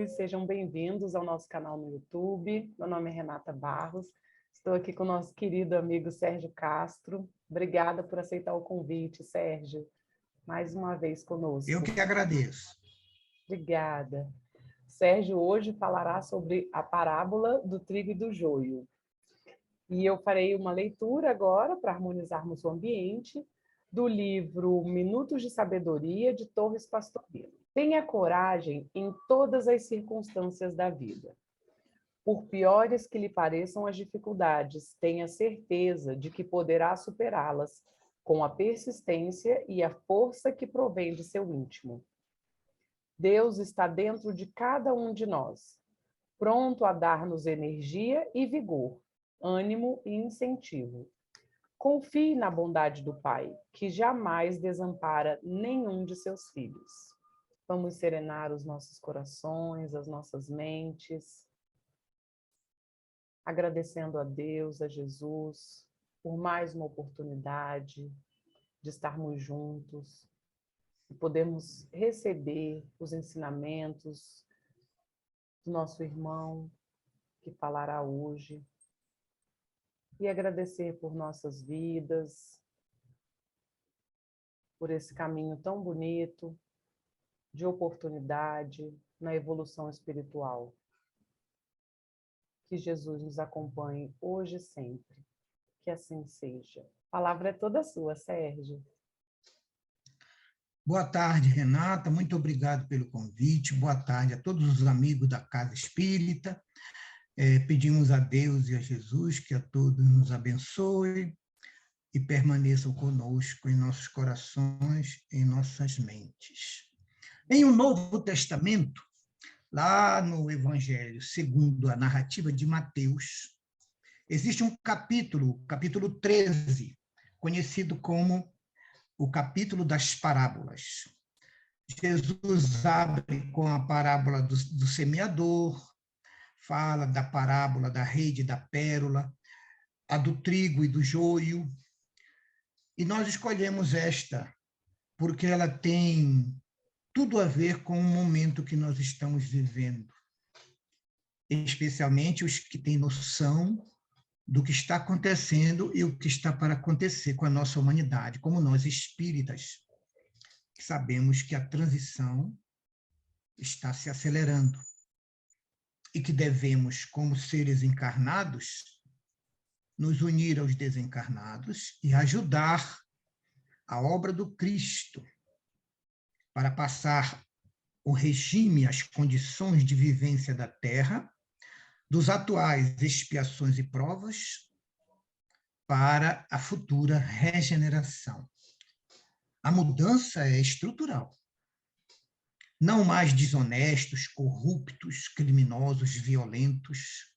Jesus, sejam bem-vindos ao nosso canal no YouTube. Meu nome é Renata Barros, estou aqui com o nosso querido amigo Sérgio Castro. Obrigada por aceitar o convite, Sérgio, mais uma vez conosco. Eu que agradeço. Obrigada. Sérgio hoje falará sobre a parábola do trigo e do joio. E eu farei uma leitura agora, para harmonizarmos o ambiente, do livro Minutos de Sabedoria, de Torres Pastorino. Tenha coragem em todas as circunstâncias da vida. Por piores que lhe pareçam as dificuldades, tenha certeza de que poderá superá-las com a persistência e a força que provém de seu íntimo. Deus está dentro de cada um de nós, pronto a dar-nos energia e vigor, ânimo e incentivo. Confie na bondade do Pai, que jamais desampara nenhum de seus filhos. Vamos serenar os nossos corações, as nossas mentes, agradecendo a Deus, a Jesus, por mais uma oportunidade de estarmos juntos e podermos receber os ensinamentos do nosso irmão que falará hoje. E agradecer por nossas vidas, por esse caminho tão bonito de oportunidade na evolução espiritual. Que Jesus nos acompanhe hoje e sempre. Que assim seja. A palavra é toda sua, Sérgio. Boa tarde, Renata. Muito obrigado pelo convite. Boa tarde a todos os amigos da Casa Espírita. Pedimos a Deus e a Jesus que a todos nos abençoe e permaneçam conosco em nossos corações, em nossas mentes. Em um Novo Testamento, lá no Evangelho, segundo a narrativa de Mateus, existe um capítulo, capítulo 13, conhecido como o capítulo das parábolas. Jesus abre com a parábola do semeador, fala da parábola da rede e da pérola, a do trigo e do joio, e nós escolhemos esta porque ela tem tudo a ver com o momento que nós estamos vivendo, especialmente os que têm noção do que está acontecendo e o que está para acontecer com a nossa humanidade, como nós espíritas, que sabemos que a transição está se acelerando e que devemos, como seres encarnados, nos unir aos desencarnados e ajudar a obra do Cristo para passar o regime, as condições de vivência da Terra, dos atuais expiações e provas, para a futura regeneração. A mudança é estrutural. Não mais desonestos, corruptos, criminosos, violentos,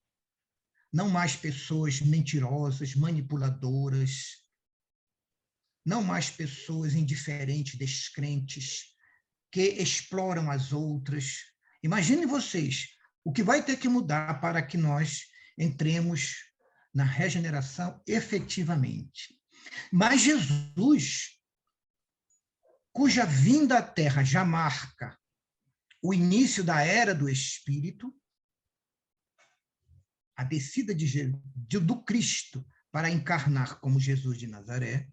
não mais pessoas mentirosas, manipuladoras, não mais pessoas indiferentes, descrentes, que exploram as outras. Imaginem vocês o que vai ter que mudar para que nós entremos na regeneração efetivamente. Mas Jesus, cuja vinda à Terra já marca o início da era do Espírito, a descida do Cristo para encarnar como Jesus de Nazaré,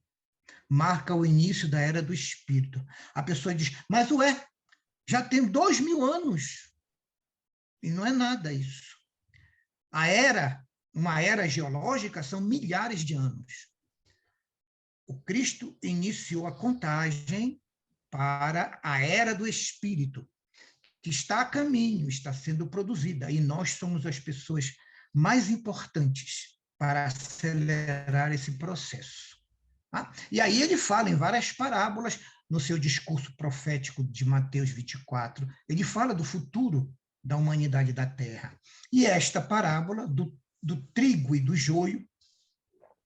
marca o início da era do Espírito. A pessoa diz, mas já tem 2000 anos. E não é nada isso. Uma era geológica, são milhares de anos. O Cristo iniciou a contagem para a era do Espírito, que está a caminho, está sendo produzida, e nós somos as pessoas mais importantes para acelerar esse processo. Tá? E aí ele fala em várias parábolas, no seu discurso profético de Mateus 24, ele fala do futuro da humanidade da Terra. E esta parábola do trigo e do joio,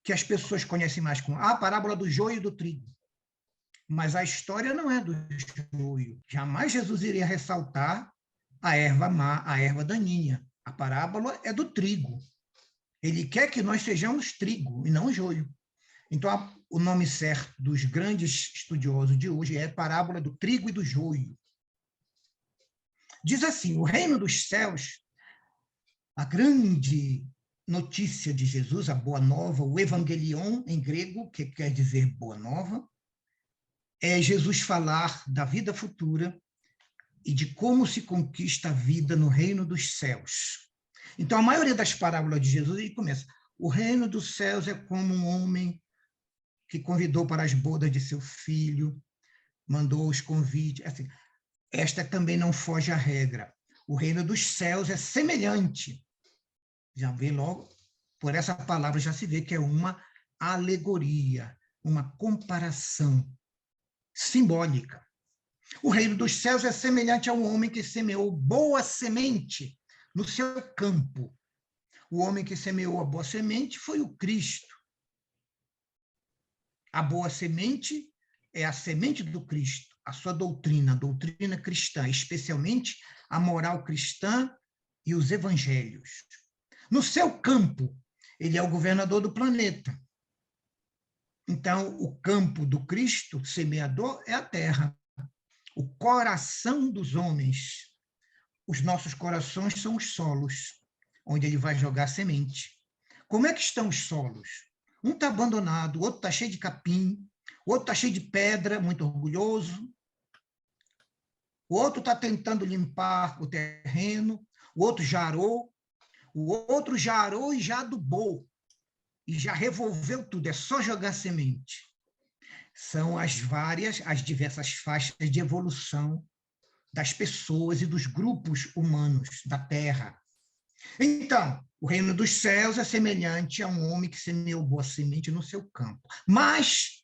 que as pessoas conhecem mais como a parábola do joio e do trigo. Mas a história não é do joio. Jamais Jesus iria ressaltar a erva má, a erva daninha. A parábola é do trigo. Ele quer que nós sejamos trigo e não joio. Então, o nome certo dos grandes estudiosos de hoje é parábola do trigo e do joio. Diz assim, o reino dos céus, a grande notícia de Jesus, a boa nova, o evangelion em grego, que quer dizer boa nova, é Jesus falar da vida futura e de como se conquista a vida no reino dos céus. Então, a maioria das parábolas de Jesus, ele começa, o reino dos céus é como um homem que convidou para as bodas de seu filho, mandou os convites. Assim, esta também não foge à regra. O reino dos céus é semelhante. Já vê logo, por essa palavra já se vê que é uma alegoria, uma comparação simbólica. O reino dos céus é semelhante a um homem que semeou boa semente no seu campo. O homem que semeou a boa semente foi o Cristo. A boa semente é a semente do Cristo, a sua doutrina, a doutrina cristã, especialmente a moral cristã e os evangelhos. No seu campo, ele é o governador do planeta. Então, o campo do Cristo, semeador, é a terra. O coração dos homens. Os nossos corações são os solos, onde ele vai jogar semente. Como é que estão os solos? Um está abandonado, o outro está cheio de capim, o outro está cheio de pedra, muito orgulhoso. O outro está tentando limpar o terreno, o outro jarou e já adubou, e já revolveu tudo, é só jogar semente. São as diversas faixas de evolução das pessoas e dos grupos humanos da Terra. Então, o reino dos céus é semelhante a um homem que semeou boa semente no seu campo. Mas,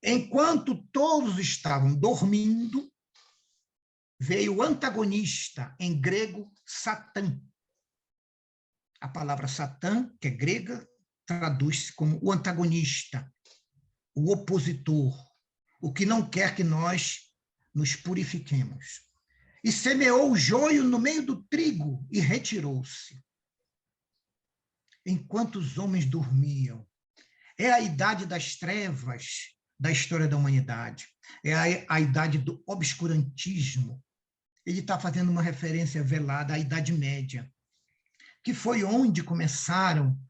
enquanto todos estavam dormindo, veio o antagonista, em grego, Satã. A palavra Satã, que é grega, traduz-se como o antagonista, o opositor, o que não quer que nós nos purifiquemos. E semeou o joio no meio do trigo e retirou-se. Enquanto os homens dormiam. É a idade das trevas da história da humanidade. É a idade do obscurantismo. Ele está fazendo uma referência velada à Idade Média, que foi onde começaram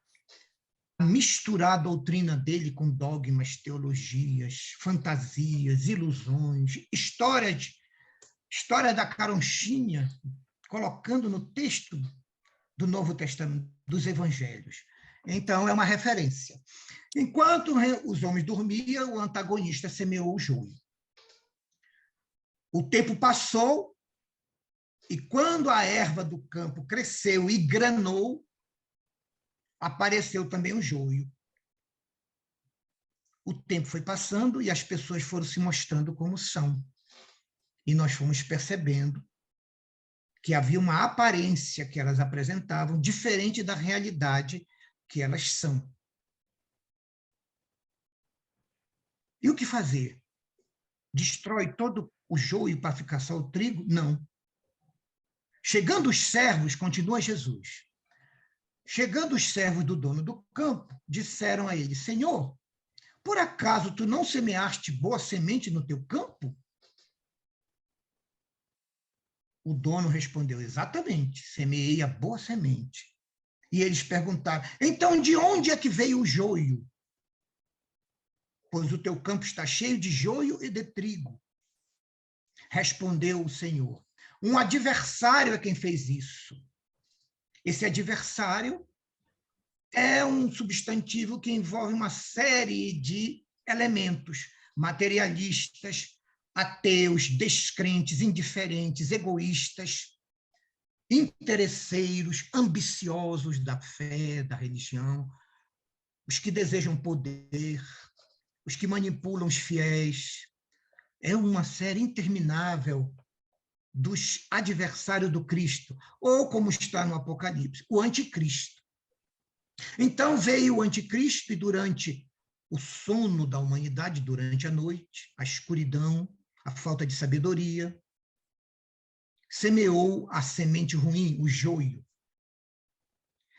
a misturar a doutrina dele com dogmas, teologias, fantasias, ilusões, história da caronchinha, colocando no texto do Novo Testamento, dos Evangelhos. Então, é uma referência. Enquanto os homens dormiam, o antagonista semeou o joio. O tempo passou, e quando a erva do campo cresceu e granou, apareceu também o joio. O tempo foi passando e as pessoas foram se mostrando como são. E nós fomos percebendo que havia uma aparência que elas apresentavam diferente da realidade que elas são. E o que fazer? Destrói todo o joio para ficar só o trigo? Não. Chegando os servos, continua Jesus, chegando os servos do dono do campo, disseram a ele, Senhor, por acaso tu não semeaste boa semente no teu campo? O dono respondeu, exatamente, semeei a boa semente. E eles perguntaram, então de onde é que veio o joio? Pois o teu campo está cheio de joio e de trigo. Respondeu o Senhor, um adversário é quem fez isso. Esse adversário é um substantivo que envolve uma série de elementos materialistas, ateus, descrentes, indiferentes, egoístas, interesseiros, ambiciosos da fé, da religião, os que desejam poder, os que manipulam os fiéis. É uma série interminável dos adversários do Cristo, ou como está no Apocalipse, o anticristo. Então veio o anticristo e durante o sono da humanidade, durante a noite, a escuridão, a falta de sabedoria, semeou a semente ruim, o joio.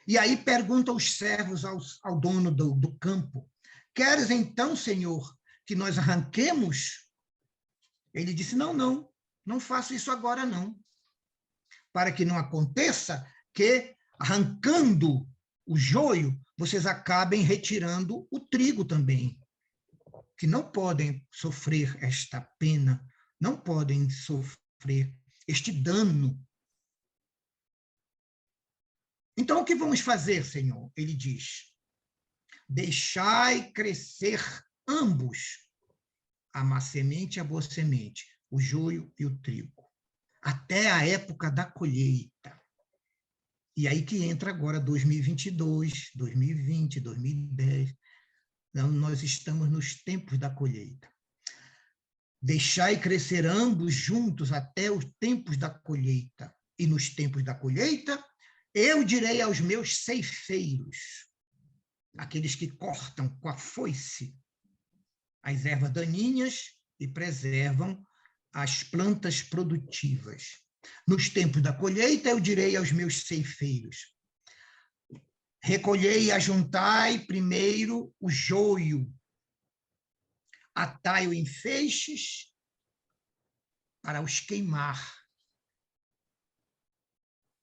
E aí pergunta os servos ao dono do campo, queres então, Senhor, que nós arranquemos? Ele disse, não faço isso agora não. para que não aconteça que, arrancando o joio, vocês acabem retirando o trigo também, que não podem sofrer esta pena, não podem sofrer este dano. Então, o que vamos fazer, Senhor? Ele diz, deixai crescer ambos, a má semente e a boa semente, o joio e o trigo, até a época da colheita. E aí que entra agora 2022, 2020, 2010. Então, nós estamos nos tempos da colheita. Deixai crescer ambos juntos até os tempos da colheita. E nos tempos da colheita, eu direi aos meus ceifeiros, aqueles que cortam com a foice as ervas daninhas e preservam as plantas produtivas. Nos tempos da colheita, eu direi aos meus ceifeiros, recolhei e ajuntai primeiro o joio, atai-o em feixes para os queimar.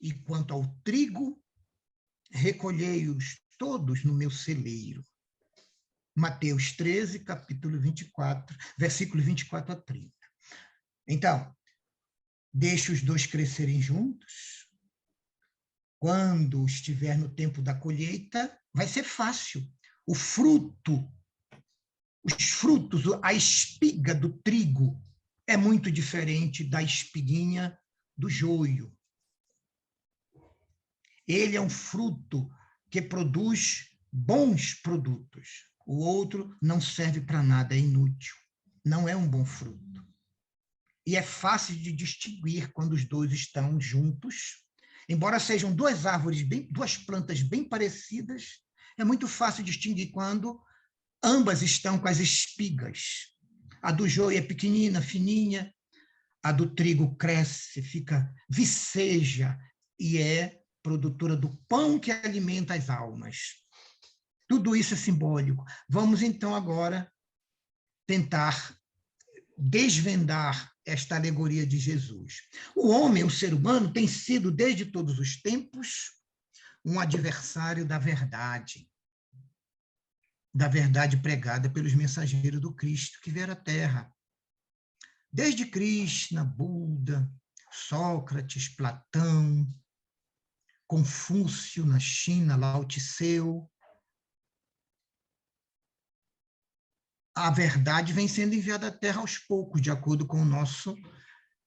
E quanto ao trigo, recolhei-os todos no meu celeiro. Mateus 13, capítulo 24, versículo 24 a 30. Então, deixe os dois crescerem juntos. Quando estiver no tempo da colheita, vai ser fácil. Os frutos, a espiga do trigo é muito diferente da espiguinha do joio. Ele é um fruto que produz bons produtos. O outro não serve para nada, é inútil. Não é um bom fruto. E é fácil de distinguir quando os dois estão juntos. Embora sejam duas árvores, duas plantas bem parecidas, é muito fácil distinguir quando ambas estão com as espigas. A do joio é pequenina, fininha. A do trigo cresce, fica viceja e é produtora do pão que alimenta as almas. Tudo isso é simbólico. Vamos, então, agora tentar desvendar esta alegoria de Jesus. O homem, o ser humano, tem sido, desde todos os tempos, um adversário da verdade pregada pelos mensageiros do Cristo que vieram à Terra. Desde Krishna, Buda, Sócrates, Platão, Confúcio na China, Lao Tseu, a verdade vem sendo enviada à Terra aos poucos, de acordo com o nosso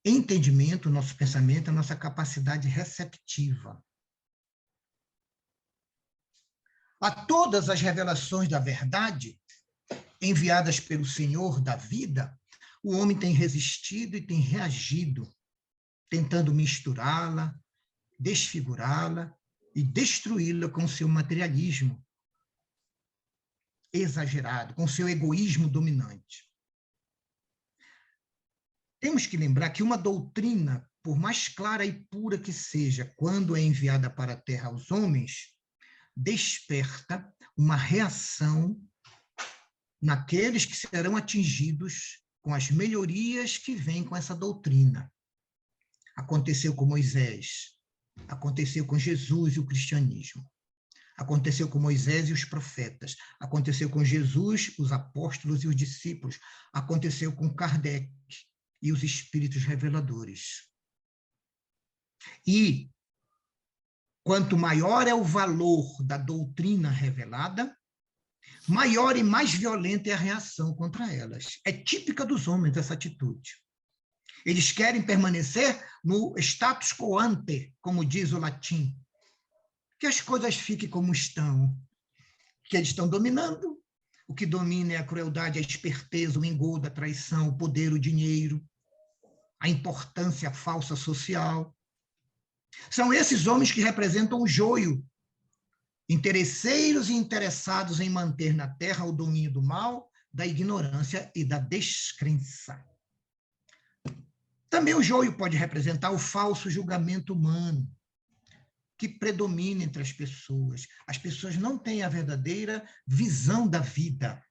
entendimento, o nosso pensamento, a nossa capacidade receptiva. A todas as revelações da verdade, enviadas pelo Senhor da vida, o homem tem resistido e tem reagido, tentando misturá-la, desfigurá-la e destruí-la com seu materialismo exagerado, com seu egoísmo dominante. Temos que lembrar que uma doutrina, por mais clara e pura que seja, quando é enviada para a Terra aos homens, desperta uma reação naqueles que serão atingidos com as melhorias que vêm com essa doutrina. Aconteceu com Moisés, aconteceu com Jesus e o cristianismo. Aconteceu com Moisés e os profetas, aconteceu com Jesus, os apóstolos e os discípulos, aconteceu com Kardec e os espíritos reveladores. E quanto maior é o valor da doutrina revelada, maior e mais violenta é a reação contra elas. É típica dos homens essa atitude. Eles querem permanecer no status quo ante, como diz o latim, que as coisas fiquem como estão, que eles estão dominando. O que domina é a crueldade, a esperteza, o engodo, a traição, o poder, o dinheiro, a importância falsa social. São esses homens que representam o joio, interesseiros e interessados em manter na terra o domínio do mal, da ignorância e da descrença. Também o joio pode representar o falso julgamento humano, que predomina entre as pessoas. As pessoas não têm a verdadeira visão da vida.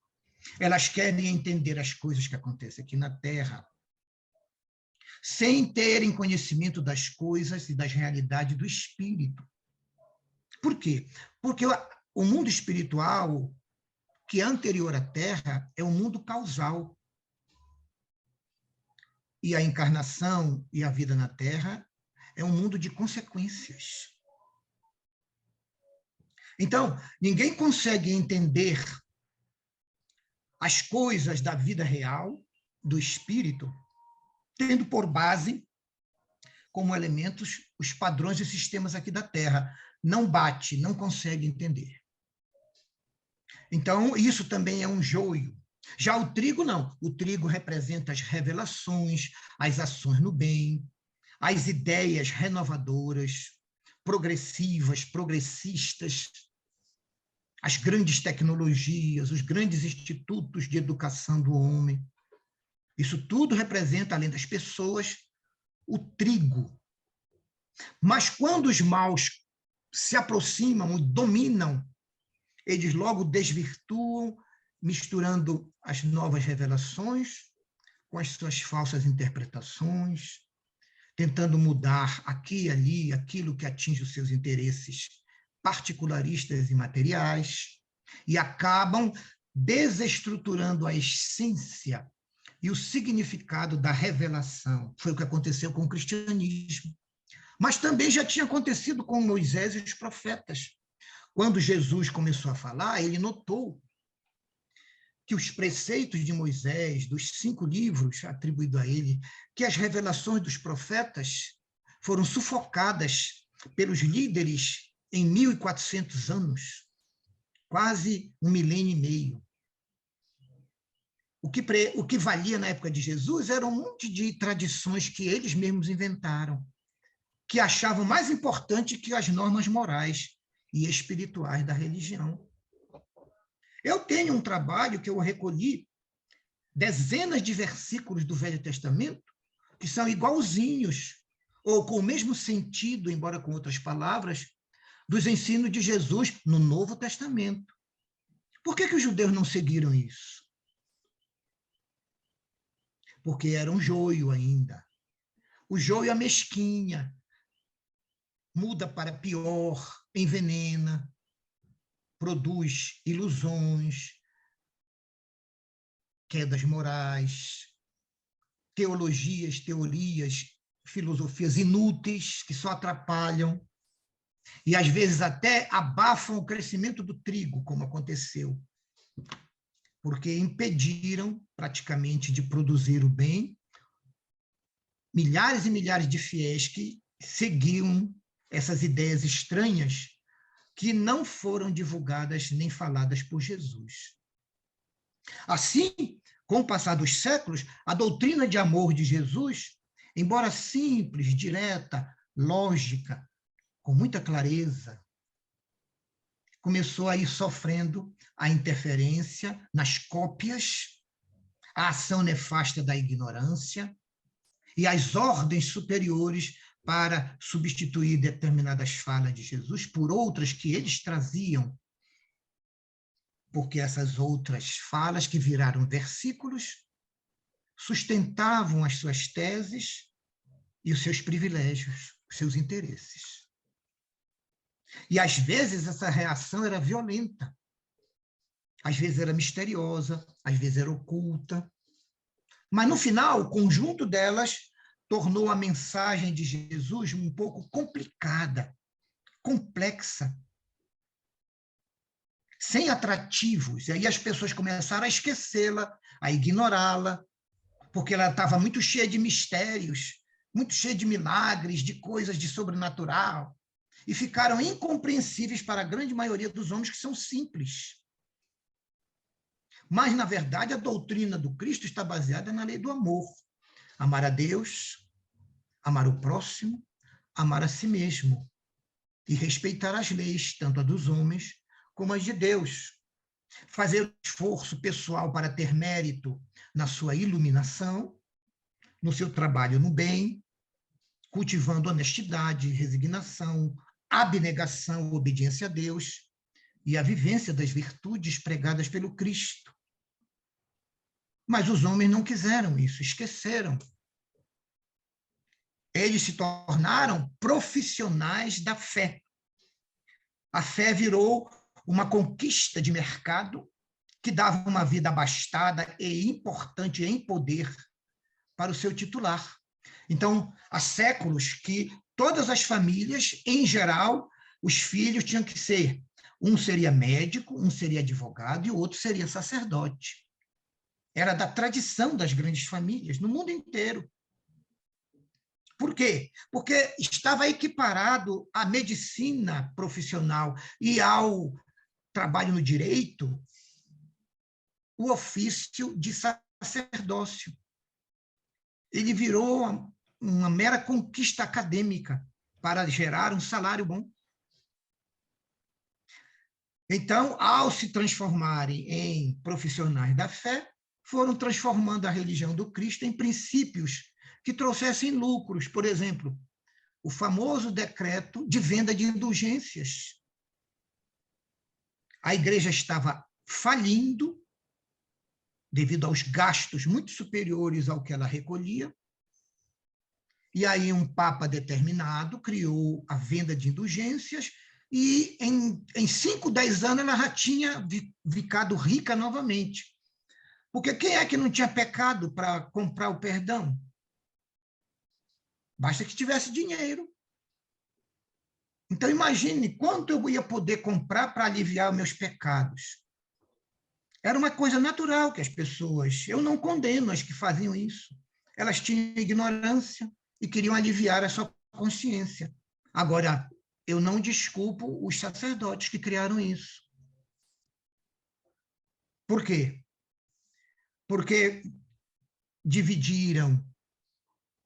Elas querem entender as coisas que acontecem aqui na Terra. sem terem conhecimento das coisas e das realidades do espírito. Por quê? Porque o mundo espiritual, que é anterior à Terra, é um mundo causal. E a encarnação e a vida na Terra é um mundo de consequências. Então, ninguém consegue entender as coisas da vida real, do espírito, tendo por base, como elementos, os padrões e sistemas aqui da Terra. Não bate, não consegue entender. Então, isso também é um joio. Já o trigo, não. O trigo representa as revelações, as ações no bem, as ideias renovadoras, progressivas, progressistas, as grandes tecnologias, os grandes institutos de educação do homem. Isso tudo representa, além das pessoas, o trigo. Mas quando os maus se aproximam e dominam, eles logo desvirtuam, misturando as novas revelações com as suas falsas interpretações, tentando mudar aqui e ali aquilo que atinge os seus interesses particularistas e materiais, e acabam desestruturando a essência e o significado da revelação. Foi o que aconteceu com o cristianismo. Mas também já tinha acontecido com Moisés e os profetas. Quando Jesus começou a falar, ele notou que os preceitos de Moisés, dos 5 livros atribuídos a ele, que as revelações dos profetas foram sufocadas pelos líderes em 1.400 anos, quase 1 milênio e meio. O que valia na época de Jesus era um monte de tradições que eles mesmos inventaram, que achavam mais importante que as normas morais e espirituais da religião. Eu tenho um trabalho que eu recolhi dezenas de versículos do Velho Testamento que são igualzinhos, ou com o mesmo sentido, embora com outras palavras, dos ensinos de Jesus no Novo Testamento. Por que os judeus não seguiram isso? Porque era um joio ainda. O joio é mesquinha, muda para pior, envenena, produz ilusões, quedas morais, teorias, filosofias inúteis que só atrapalham e, às vezes, até abafam o crescimento do trigo, como aconteceu, porque impediram, praticamente, de produzir o bem milhares e milhares de fiéis que seguiam essas ideias estranhas que não foram divulgadas nem faladas por Jesus. Assim, com o passar dos séculos, a doutrina de amor de Jesus, embora simples, direta, lógica, com muita clareza, começou a ir sofrendo a interferência nas cópias, a ação nefasta da ignorância e as ordens superiores para substituir determinadas falas de Jesus por outras que eles traziam, porque essas outras falas, que viraram versículos, sustentavam as suas teses e os seus privilégios, os seus interesses. E, às vezes, essa reação era violenta, às vezes era misteriosa, às vezes era oculta, mas, no final, o conjunto delas tornou a mensagem de Jesus um pouco complicada, complexa, sem atrativos. E aí as pessoas começaram a esquecê-la, a ignorá-la, porque ela estava muito cheia de mistérios, muito cheia de milagres, de coisas de sobrenatural, e ficaram incompreensíveis para a grande maioria dos homens que são simples. Mas, na verdade, a doutrina do Cristo está baseada na lei do amor. Amar a Deus, amar o próximo, amar a si mesmo e respeitar as leis, tanto a dos homens como as de Deus. Fazer esforço pessoal para ter mérito na sua iluminação, no seu trabalho no bem, cultivando honestidade, resignação, abnegação, obediência a Deus e a vivência das virtudes pregadas pelo Cristo. Mas os homens não quiseram isso, esqueceram. Eles se tornaram profissionais da fé. A fé virou uma conquista de mercado que dava uma vida abastada e importante em poder para o seu titular. Então, há séculos que todas as famílias, em geral, os filhos tinham que ser, um seria médico, um seria advogado e o outro seria sacerdote. Era da tradição das grandes famílias no mundo inteiro. Por quê? Porque estava equiparado à medicina profissional e ao trabalho no direito o ofício de sacerdócio. Ele virou uma mera conquista acadêmica para gerar um salário bom. Então, ao se transformarem em profissionais da fé, foram transformando a religião do Cristo em princípios que trouxessem lucros. Por exemplo, o famoso decreto de venda de indulgências. A igreja estava falindo devido aos gastos muito superiores ao que ela recolhia. E aí um papa determinado criou a venda de indulgências e em 5, 10 anos ela já tinha ficado rica novamente. Porque quem é que não tinha pecado para comprar o perdão? Basta que tivesse dinheiro. Então imagine quanto eu ia poder comprar para aliviar os meus pecados. Era uma coisa natural que as pessoas... Eu não condeno as que faziam isso. Elas tinham ignorância e queriam aliviar a sua consciência. Agora, eu não desculpo os sacerdotes que criaram isso. Por quê? Porque dividiram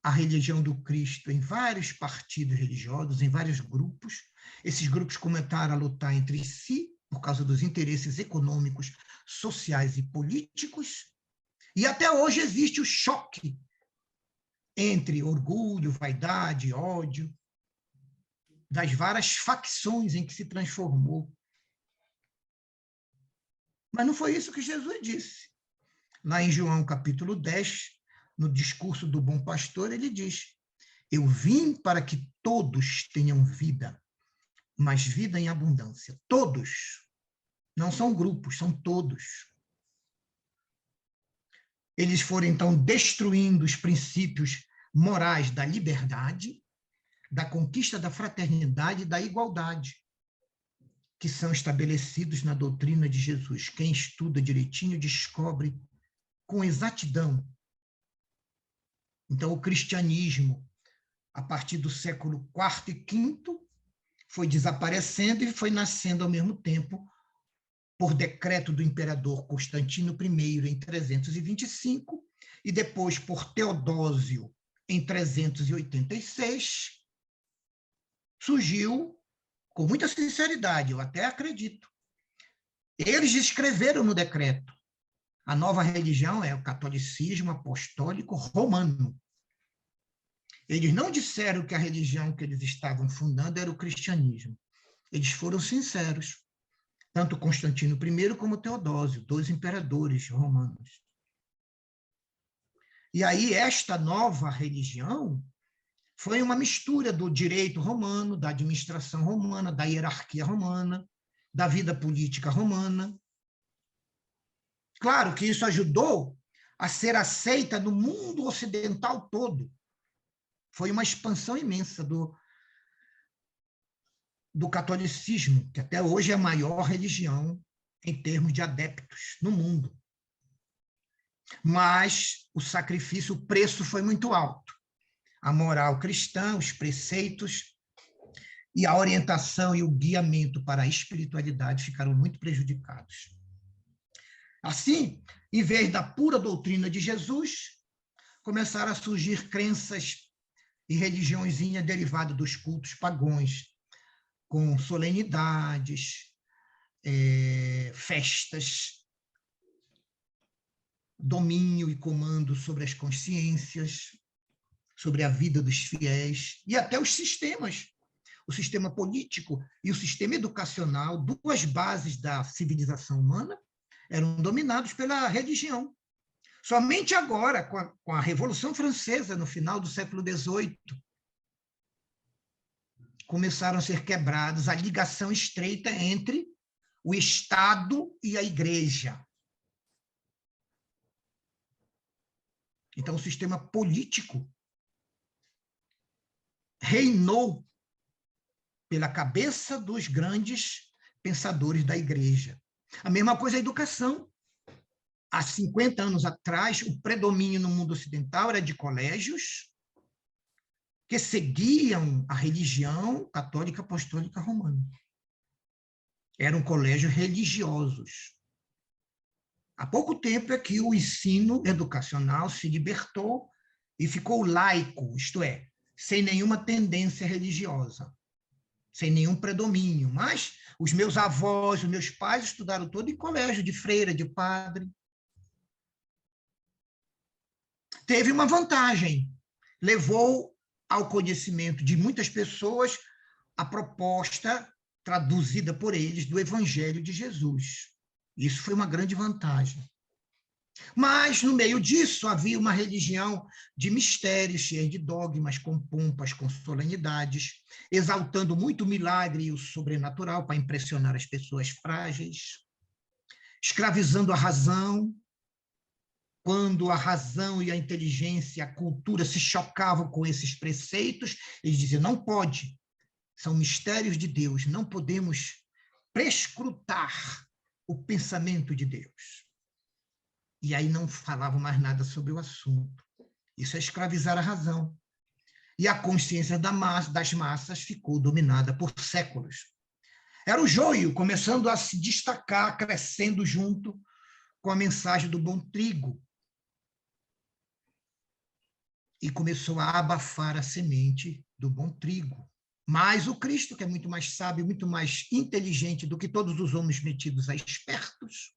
a religião do Cristo em vários partidos religiosos, em vários grupos. Esses grupos começaram a lutar entre si por causa dos interesses econômicos, sociais e políticos. E até hoje existe o choque entre orgulho, vaidade, ódio, das várias facções em que se transformou. Mas não foi isso que Jesus disse. Lá em João capítulo 10, no discurso do bom pastor, ele diz: eu vim para que todos tenham vida, mas vida em abundância. Todos. Não são grupos, são todos. Eles foram, então, destruindo os princípios morais da liberdade, da conquista da fraternidade e da igualdade, que são estabelecidos na doutrina de Jesus. Quem estuda direitinho descobre com exatidão. Então, o cristianismo, a partir do século IV e V, foi desaparecendo e foi nascendo ao mesmo tempo por decreto do imperador Constantino I em 325 e depois por Teodósio em 386, surgiu com muita sinceridade, eu até acredito. Eles escreveram no decreto: a nova religião é o catolicismo apostólico romano. Eles não disseram que a religião que eles estavam fundando era o cristianismo. Eles foram sinceros. Tanto Constantino I como Teodósio, 2 imperadores romanos. E aí esta nova religião foi uma mistura do direito romano, da administração romana, da hierarquia romana, da vida política romana. Claro que isso ajudou a ser aceita no mundo ocidental todo. Foi uma expansão imensa do catolicismo, que até hoje é a maior religião em termos de adeptos no mundo. Mas o sacrifício, o preço foi muito alto. A moral cristã, os preceitos e a orientação e o guiamento para a espiritualidade ficaram muito prejudicados. Assim, em vez da pura doutrina de Jesus, começaram a surgir crenças e religiõezinhas derivadas dos cultos pagãos, com solenidades, festas, domínio e comando sobre as consciências, sobre a vida dos fiéis, e até os sistemas, o sistema político e o sistema educacional, 2 bases da civilização humana, eram dominados pela religião. Somente agora, com a Revolução Francesa, no final do século XVIII, começaram a ser quebrados, a ligação estreita entre o Estado e a Igreja. Então, o sistema político reinou pela cabeça dos grandes pensadores da Igreja. A mesma coisa a educação. Há 50 anos atrás, o predomínio no mundo ocidental era de colégios que seguiam a religião católica apostólica romana. Eram colégios religiosos. Há pouco tempo é que o ensino educacional se libertou e ficou laico, isto é, sem nenhuma tendência religiosa, sem nenhum predomínio. Mas os meus avós, os meus pais estudaram todo em colégio de freira, de padre. Teve uma vantagem, levou ao conhecimento de muitas pessoas a proposta traduzida por eles do Evangelho de Jesus. Isso foi uma grande vantagem. Mas, no meio disso, havia uma religião de mistérios, cheia de dogmas, com pompas, com solenidades, exaltando muito o milagre e o sobrenatural para impressionar as pessoas frágeis, escravizando a razão. Quando a razão e a inteligência, a cultura se chocavam com esses preceitos, eles diziam, não pode, são mistérios de Deus, não podemos prescrutar o pensamento de Deus. E aí não falavam mais nada sobre o assunto. Isso é escravizar a razão. E a consciência das massas ficou dominada por séculos. Era o joio começando a se destacar, crescendo junto com a mensagem do bom trigo. E começou a abafar a semente do bom trigo. Mas o Cristo, que é muito mais sábio, muito mais inteligente do que todos os homens metidos a espertos,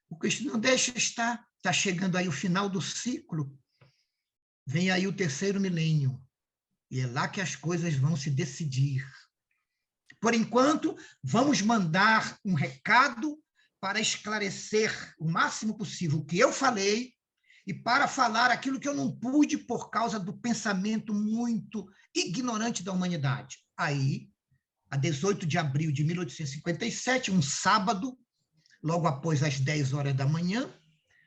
o Cristo não deixa estar. Está chegando aí o final do ciclo. Vem aí o terceiro milênio. E é lá que as coisas vão se decidir. Por enquanto, vamos mandar um recado para esclarecer o máximo possível o que eu falei e para falar aquilo que eu não pude por causa do pensamento muito ignorante da humanidade. Aí, a 18 de abril de 1857, um sábado, logo após as 10 horas da manhã,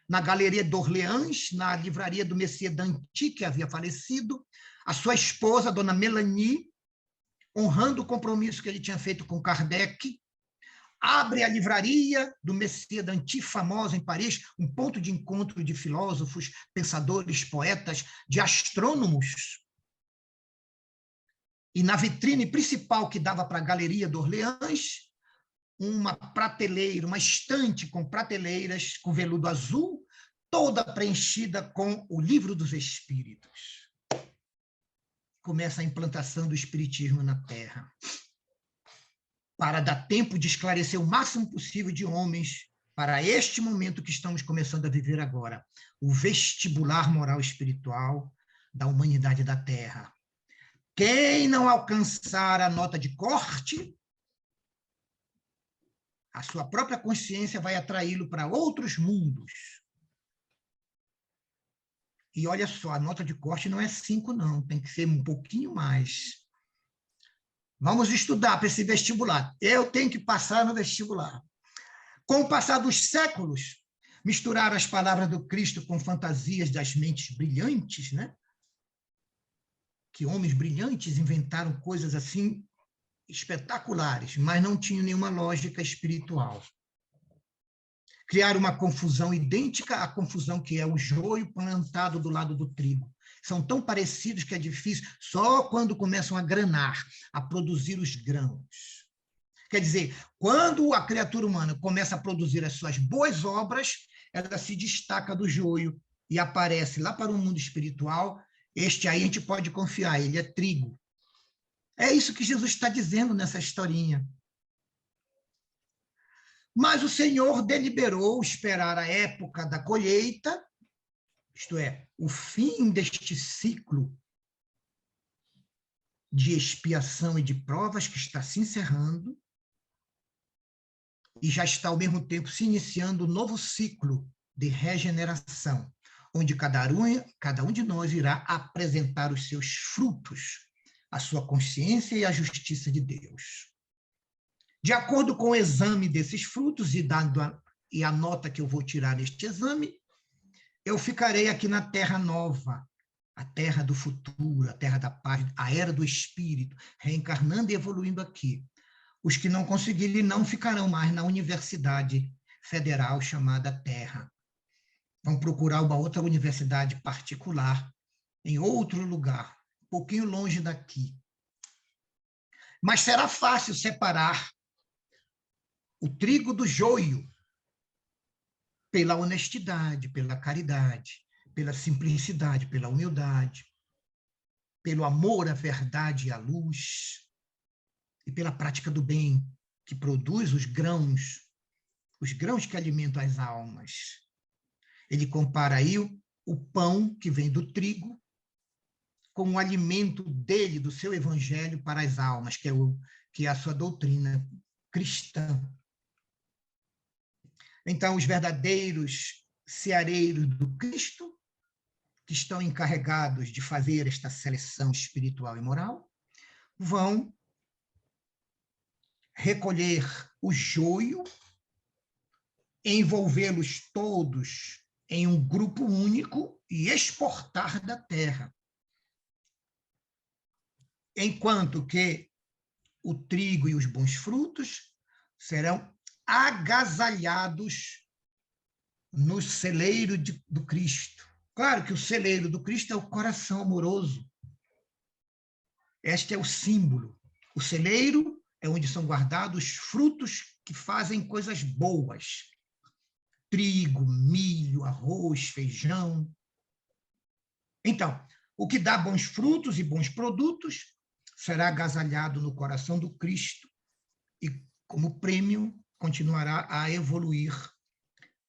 na Galeria d'Orléans, na livraria do Messias d'Anty, que havia falecido, a sua esposa, a dona Melanie, honrando o compromisso que ele tinha feito com Kardec, abre a livraria do Messias d'Anty, famosa em Paris, um ponto de encontro de filósofos, pensadores, poetas, de astrônomos. E na vitrine principal que dava para a Galeria d'Orléans, uma prateleira, uma estante com prateleiras com veludo azul, toda preenchida com o Livro dos Espíritos. Começa a implantação do espiritismo na Terra, para dar tempo de esclarecer o máximo possível de homens para este momento que estamos começando a viver agora, o vestibular moral espiritual da humanidade da Terra. Quem não alcançar a nota de corte, a sua própria consciência vai atraí-lo para outros mundos. E olha só, a nota de corte não é 5, não, tem que ser um pouquinho mais. Vamos estudar para esse vestibular. Eu tenho que passar no vestibular. Com o passar dos séculos, misturar as palavras do Cristo com fantasias das mentes brilhantes, né? Que homens brilhantes inventaram coisas assim espetaculares, mas não tinham nenhuma lógica espiritual. Criaram uma confusão idêntica à confusão que é o joio plantado do lado do trigo. São tão parecidos que é difícil, só quando começam a granar, a produzir os grãos. Quer dizer, quando a criatura humana começa a produzir as suas boas obras, ela se destaca do joio e aparece lá para o mundo espiritual. Este aí a gente pode confiar, ele é trigo. É isso que Jesus está dizendo nessa historinha. Mas o Senhor deliberou esperar a época da colheita, isto é, o fim deste ciclo de expiação e de provas que está se encerrando, e já está ao mesmo tempo se iniciando um novo ciclo de regeneração, onde cada um de nós irá apresentar os seus frutos a sua consciência e a justiça de Deus. De acordo com o exame desses frutos e a nota que eu vou tirar neste exame, eu ficarei aqui na terra nova, a terra do futuro, a terra da paz, a era do espírito, reencarnando e evoluindo aqui. Os que não conseguirem não ficarão mais na universidade federal chamada Terra. Vão procurar uma outra universidade particular, em outro lugar, um pouquinho longe daqui. Mas será fácil separar o trigo do joio pela honestidade, pela caridade, pela simplicidade, pela humildade, pelo amor à verdade e à luz, e pela prática do bem, que produz os grãos que alimentam as almas. Ele compara aí o pão que vem do trigo com o alimento dele, do seu evangelho para as almas, que é a sua doutrina cristã. Então, os verdadeiros ceareiros do Cristo, que estão encarregados de fazer esta seleção espiritual e moral, vão recolher o joio, envolvê-los todos em um grupo único e exportar da terra. Enquanto que o trigo e os bons frutos serão agasalhados no celeiro do Cristo. Claro que o celeiro do Cristo é o coração amoroso. Este é o símbolo. O celeiro é onde são guardados os frutos que fazem coisas boas. Trigo, milho, arroz, feijão. Então, o que dá bons frutos e bons produtos será agasalhado no coração do Cristo e, como prêmio, continuará a evoluir,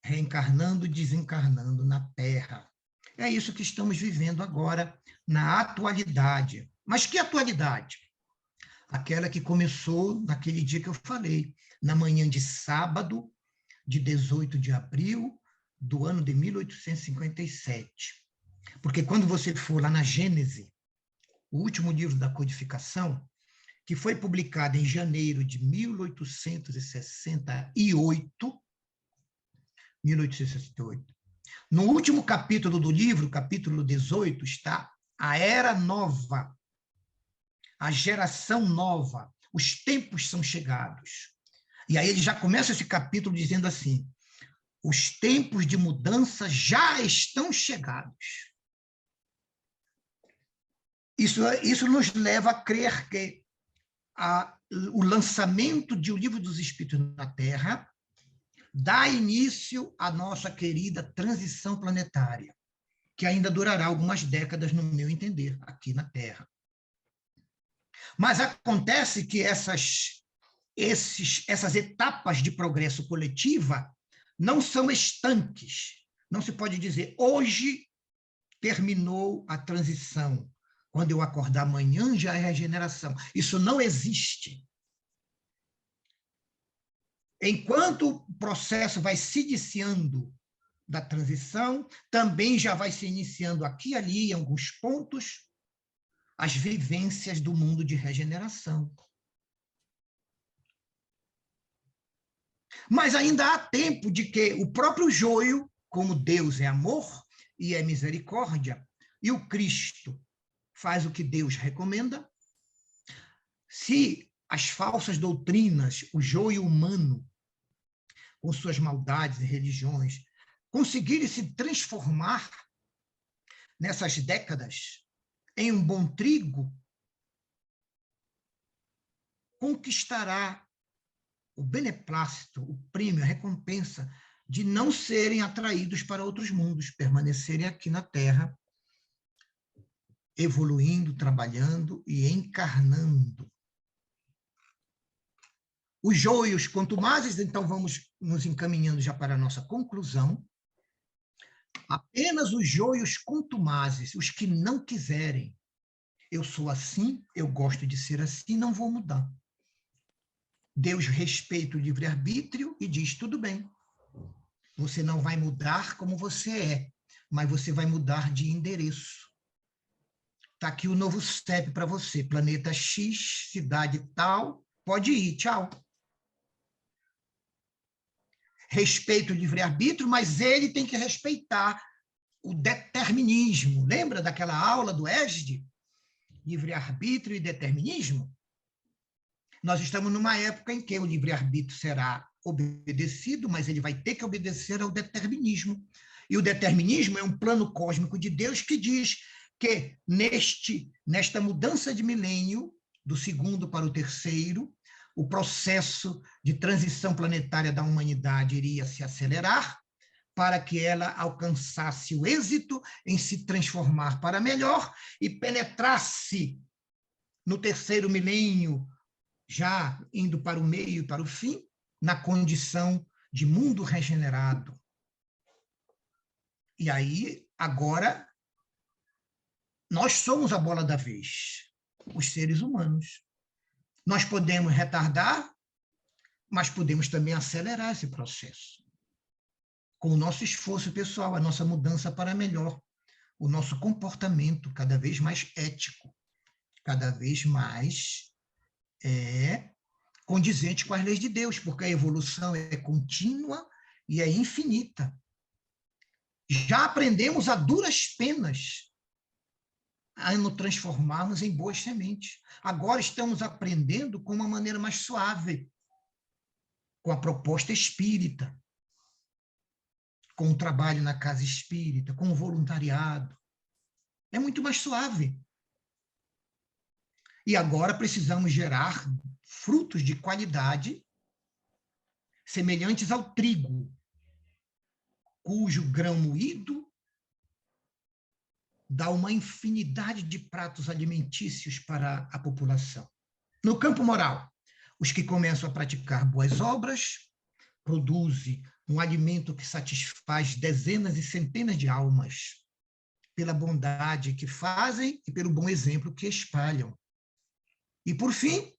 reencarnando e desencarnando na Terra. É isso que estamos vivendo agora, na atualidade. Mas que atualidade? Aquela que começou naquele dia que eu falei, na manhã de sábado, de 18 de abril do ano de 1857. Porque quando você for lá na Gênese, o último livro da codificação, que foi publicado em janeiro de 1868, no último capítulo do livro, capítulo 18, está a era nova, a geração nova, os tempos são chegados. E aí ele já começa esse capítulo dizendo assim: os tempos de mudança já estão chegados. Isso nos leva a crer que o lançamento de O Livro dos Espíritos na Terra dá início à nossa querida transição planetária, que ainda durará algumas décadas, no meu entender, aqui na Terra. Mas acontece que essas etapas de progresso coletiva não são estanques. Não se pode dizer, hoje terminou a transição, quando eu acordar amanhã já é regeneração. Isso não existe. Enquanto o processo vai se iniciando da transição, também já vai se iniciando aqui e ali, em alguns pontos, as vivências do mundo de regeneração. Mas ainda há tempo de que o próprio joio, como Deus é amor e é misericórdia, e o Cristo faz o que Deus recomenda, se as falsas doutrinas, o joio humano, com suas maldades e religiões, conseguirem se transformar nessas décadas em um bom trigo, conquistará o beneplácito, o prêmio, a recompensa de não serem atraídos para outros mundos, permanecerem aqui na Terra, evoluindo, trabalhando e encarnando. Os joios contumazes, então vamos nos encaminhando já para a nossa conclusão. Apenas os joios contumazes, os que não quiserem. Eu sou assim, eu gosto de ser assim, não vou mudar. Deus respeita o livre-arbítrio e diz, tudo bem. Você não vai mudar como você é, mas você vai mudar de endereço. Está aqui o novo CEP para você, planeta X, cidade tal, pode ir, tchau. Respeito o livre-arbítrio, mas ele tem que respeitar o determinismo. Lembra daquela aula do ESD? Livre-arbítrio e determinismo? Nós estamos numa época em que o livre-arbítrio será obedecido, mas ele vai ter que obedecer ao determinismo. E o determinismo é um plano cósmico de Deus que diz que nesta mudança de milênio, do segundo para o terceiro, o processo de transição planetária da humanidade iria se acelerar para que ela alcançasse o êxito em se transformar para melhor e penetrasse no terceiro milênio, já indo para o meio e para o fim, na condição de mundo regenerado. E aí, agora, nós somos a bola da vez, os seres humanos. Nós podemos retardar, mas podemos também acelerar esse processo. Com o nosso esforço pessoal, a nossa mudança para melhor, o nosso comportamento cada vez mais ético, cada vez mais condizente com as leis de Deus, porque a evolução é contínua e é infinita. Já aprendemos a duras penas a nos transformarmos em boas sementes. Agora estamos aprendendo com uma maneira mais suave, com a proposta espírita, com o trabalho na casa espírita, com o voluntariado. É muito mais suave. E agora precisamos gerar frutos de qualidade semelhantes ao trigo, cujo grão moído dá uma infinidade de pratos alimentícios para a população. No campo moral, os que começam a praticar boas obras produzem um alimento que satisfaz dezenas e centenas de almas, pela bondade que fazem e pelo bom exemplo que espalham. E, por fim,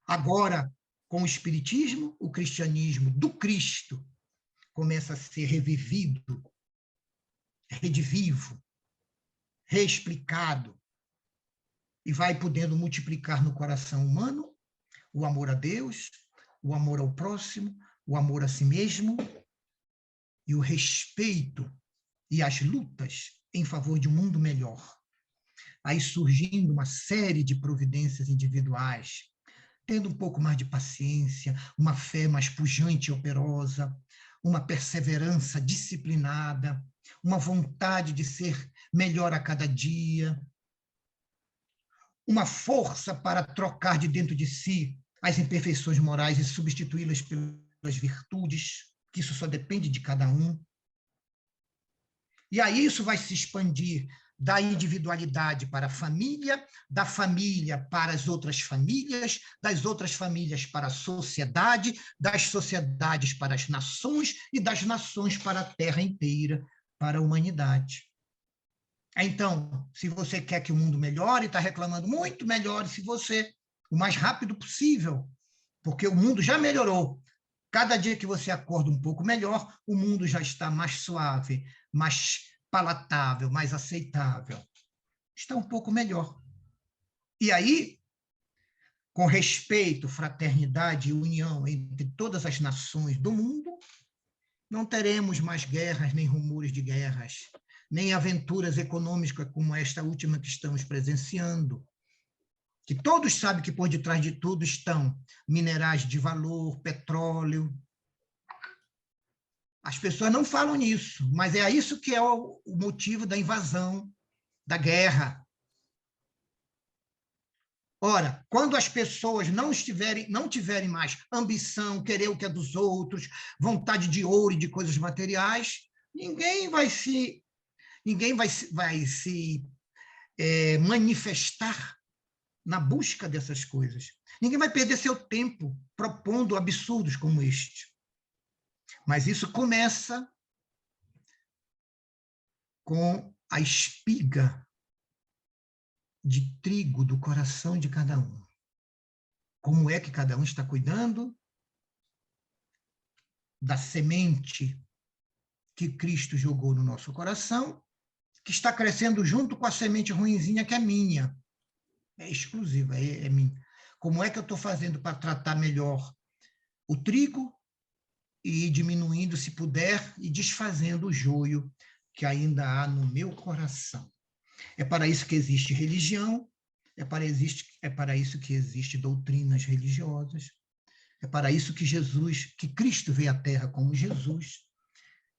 agora, com o Espiritismo, o cristianismo do Cristo começa a ser revivido, redivivo, reexplicado, e vai podendo multiplicar no coração humano o amor a Deus, o amor ao próximo, o amor a si mesmo e o respeito e as lutas em favor de um mundo melhor. Aí surgindo uma série de providências individuais, tendo um pouco mais de paciência, uma fé mais pujante e operosa, uma perseverança disciplinada, uma vontade de ser melhor a cada dia, uma força para trocar de dentro de si as imperfeições morais e substituí-las pelas virtudes, que isso só depende de cada um. E aí isso vai se expandir da individualidade para a família, da família para as outras famílias, das outras famílias para a sociedade, das sociedades para as nações e das nações para a terra inteira, para a humanidade. Então, se você quer que o mundo melhore, está reclamando muito, melhore se você, o mais rápido possível, porque o mundo já melhorou. Cada dia que você acorda um pouco melhor, o mundo já está mais suave, mais palatável, mais aceitável. Está um pouco melhor. E aí, com respeito, fraternidade e união entre todas as nações do mundo, não teremos mais guerras, nem rumores de guerras, nem aventuras econômicas como esta última que estamos presenciando, que todos sabem que por detrás de tudo estão minerais de valor, petróleo. As pessoas não falam nisso, mas é isso que é o motivo da invasão, da guerra. Ora, quando as pessoas não tiverem mais ambição, querer o que é dos outros, vontade de ouro e de coisas materiais, ninguém vai se manifestar na busca dessas coisas. Ninguém vai perder seu tempo propondo absurdos como este. Mas isso começa com a espiga de trigo do coração de cada um. Como é que cada um está cuidando da semente que Cristo jogou no nosso coração que está crescendo junto com a semente ruinzinha que é minha. É exclusiva, é minha. Como é que eu estou fazendo para tratar melhor o trigo e ir diminuindo, se puder, e desfazendo o joio que ainda há no meu coração? É para isso que existe religião, é para isso que existe doutrinas religiosas, é para isso que Cristo veio à Terra como Jesus,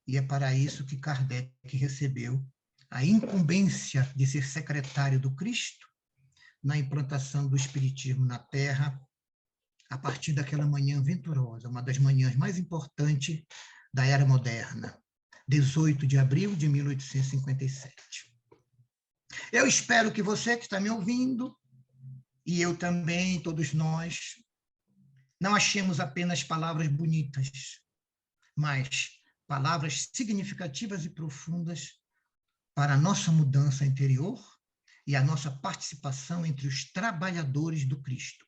e é para isso que Kardec recebeu a incumbência de ser secretário do Cristo na implantação do Espiritismo na Terra, a partir daquela manhã venturosa, uma das manhãs mais importantes da era moderna, 18 de abril de 1857. Eu espero que você que está me ouvindo, e eu também, todos nós, não achemos apenas palavras bonitas, mas palavras significativas e profundas para a nossa mudança interior e a nossa participação entre os trabalhadores do Cristo.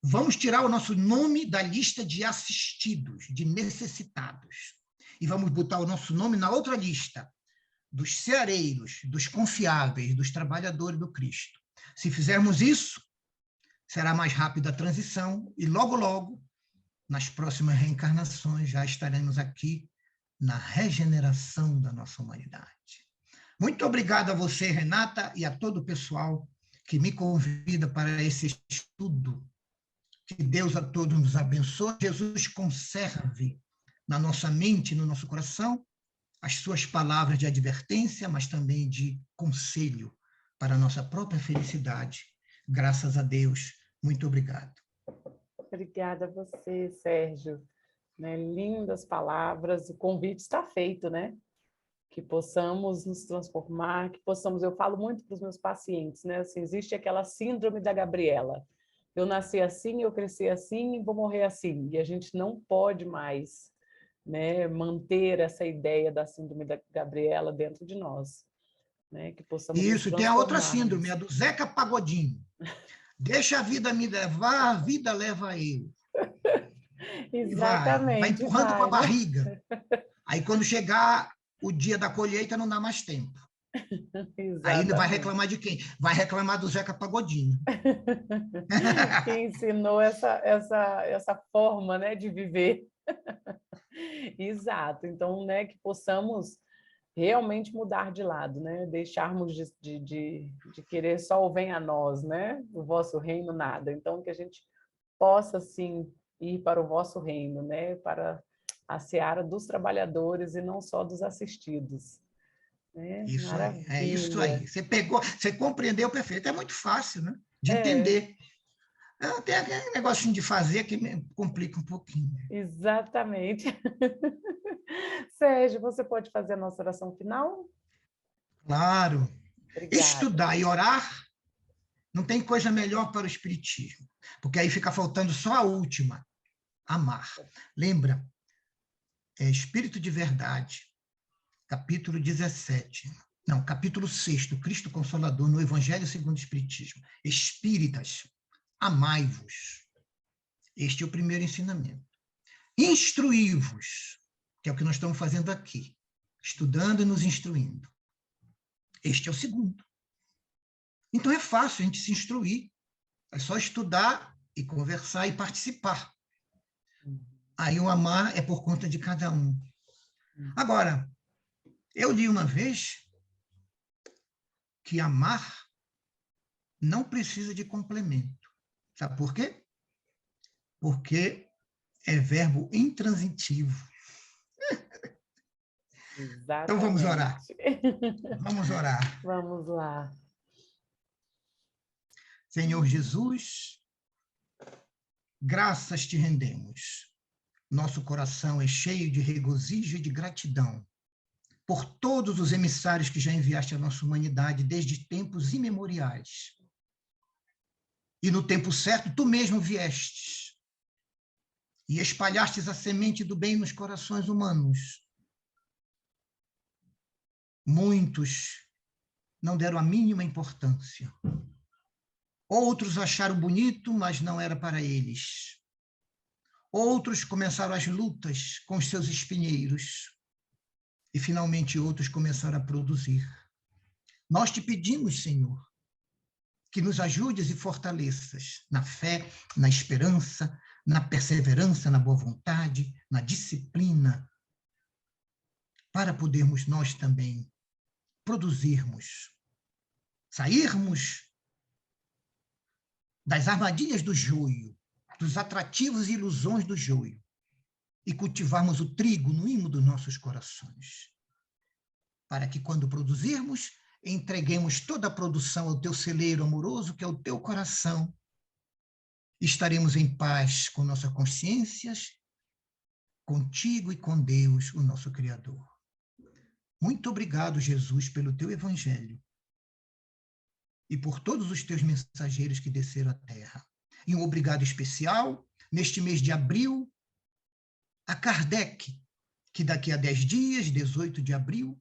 Vamos tirar o nosso nome da lista de assistidos, de necessitados, e vamos botar o nosso nome na outra lista, dos ceareiros, dos confiáveis, dos trabalhadores do Cristo. Se fizermos isso, será mais rápida a transição e logo, logo, nas próximas reencarnações, já estaremos aqui na regeneração da nossa humanidade. Muito obrigado a você, Renata, e a todo o pessoal que me convida para esse estudo. Que Deus a todos nos abençoe. Jesus conserve na nossa mente, no nosso coração, as suas palavras de advertência, mas também de conselho para a nossa própria felicidade. Graças a Deus. Muito obrigado. Obrigada a você, Sérgio. Né? Lindas palavras, o convite está feito, né? Que possamos nos transformar, que possamos... Eu falo muito para os meus pacientes, né? Assim, existe aquela síndrome da Gabriela. Eu nasci assim, eu cresci assim e vou morrer assim. E a gente não pode mais, né, manter essa ideia da síndrome da Gabriela dentro de nós. Né? Que possamos nos Isso, e tem a outra transformarmos. síndrome, a do Zeca Pagodinho. Deixa a vida me levar, a vida leva eu. E vai Exatamente, empurrando com a vai, né? barriga. Aí, quando chegar o dia da colheita, não dá mais tempo. Aí vai Exatamente. reclamar de quem? Vai reclamar do Zeca Pagodinho. Que ensinou essa forma, né, de viver. Exato. Então, né, que possamos realmente mudar de lado, né? Deixarmos de querer só o venha a nós, né? O vosso reino nada. Então, que a gente possa, sim, ir para o vosso reino, né? Para a seara dos trabalhadores e não só dos assistidos. Né? Isso aí, é isso Maravilha. aí. Você pegou, você compreendeu perfeito. É muito fácil, né? De É, entender. Tem aquele negocinho de fazer que me complica um pouquinho. exatamente. Sérgio, você pode fazer a nossa oração final? Claro. Obrigada. Estudar e orar não tem coisa melhor para o espiritismo, porque aí fica faltando só a última, amar. Lembra? É Espírito de Verdade, capítulo 17. Não, capítulo 6, Cristo Consolador, no Evangelho segundo o Espiritismo. Espíritas, amai-vos. Este é o primeiro ensinamento. Instruí-vos, que é o que nós estamos fazendo aqui, estudando e nos instruindo. Este é o segundo. Então é fácil a gente se instruir. É só estudar e conversar e participar. Aí o amar é por conta de cada um. Agora, eu li uma vez que amar não precisa de complemento. Sabe por quê? Porque é verbo intransitivo. Então vamos orar. Exatamente. Vamos orar. Vamos lá. Senhor Jesus, graças te rendemos. Nosso coração é cheio de regozijo e de gratidão por todos os emissários que já enviaste à nossa humanidade desde tempos imemoriais. E no tempo certo, tu mesmo viestes e espalhastes a semente do bem nos corações humanos. Muitos não deram a mínima importância. Outros acharam bonito, mas não era para eles. Outros começaram as lutas com os seus espinheiros. E, finalmente, outros começaram a produzir. Nós te pedimos, Senhor, que nos ajudes e fortaleças na fé, na esperança, na perseverança, na boa vontade, na disciplina, para podermos nós também produzirmos, sairmos das armadilhas do joio, dos atrativos e ilusões do joio, e cultivarmos o trigo no imo dos nossos corações, para que, quando produzirmos, entreguemos toda a produção ao teu celeiro amoroso, que é o teu coração. Estaremos em paz com nossas consciências, contigo e com Deus, o nosso Criador. Muito obrigado, Jesus, pelo teu evangelho e por todos os teus mensageiros que desceram à terra. E um obrigado especial, neste mês de abril, a Kardec, que daqui a 10 dias, 18 de abril,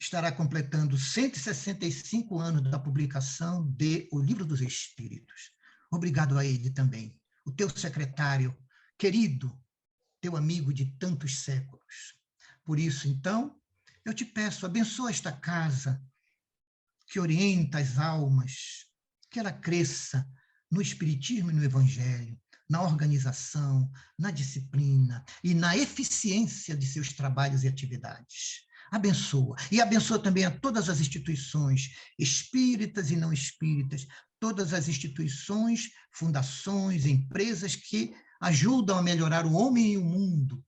estará completando 165 anos da publicação de O Livro dos Espíritos. Obrigado a ele também, o teu secretário, querido, teu amigo de tantos séculos. Por isso, então, eu te peço, abençoa esta casa, que orienta as almas, que ela cresça no Espiritismo e no Evangelho, na organização, na disciplina e na eficiência de seus trabalhos e atividades. Abençoa. E abençoa também a todas as instituições, espíritas e não espíritas, todas as instituições, fundações, empresas que ajudam a melhorar o homem e o mundo.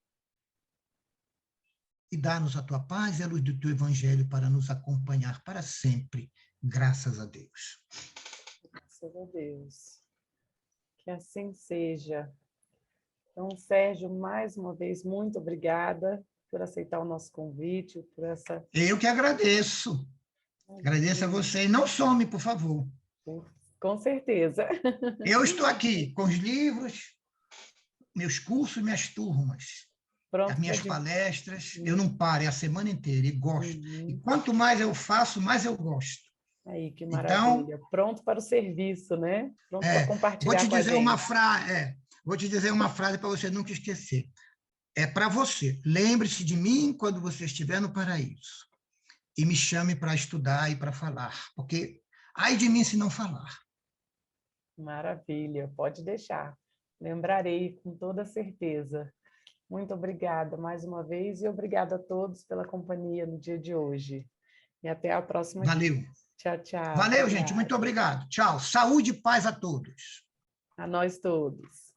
E dá-nos a tua paz e a luz do teu evangelho para nos acompanhar para sempre. Graças a Deus. Graças a Deus. Que assim seja. Então, Sérgio, mais uma vez, muito obrigada por aceitar o nosso convite, por essa... Eu que agradeço. Agradeço a você. E não some, por favor. Com certeza. Eu estou aqui com os livros, meus cursos, minhas turmas. Pronto, As minhas palestras, eu não paro, é a semana inteira, e gosto. E quanto mais eu faço, mais eu gosto. Aí, que maravilha. Então, pronto para o serviço, né? Pronto para compartilhar com a gente. Vou te dizer uma frase para você nunca esquecer. É para você. Lembre-se de mim quando você estiver no paraíso. E me chame para estudar e para falar. Porque, ai de mim se não falar. Maravilha, pode deixar. Lembrarei com toda certeza. Muito obrigada mais uma vez e obrigada a todos pela companhia no dia de hoje. E até a próxima. Valeu. Tchau, tchau. Valeu, gente. Muito obrigado. Tchau. Saúde e paz a todos. A nós todos.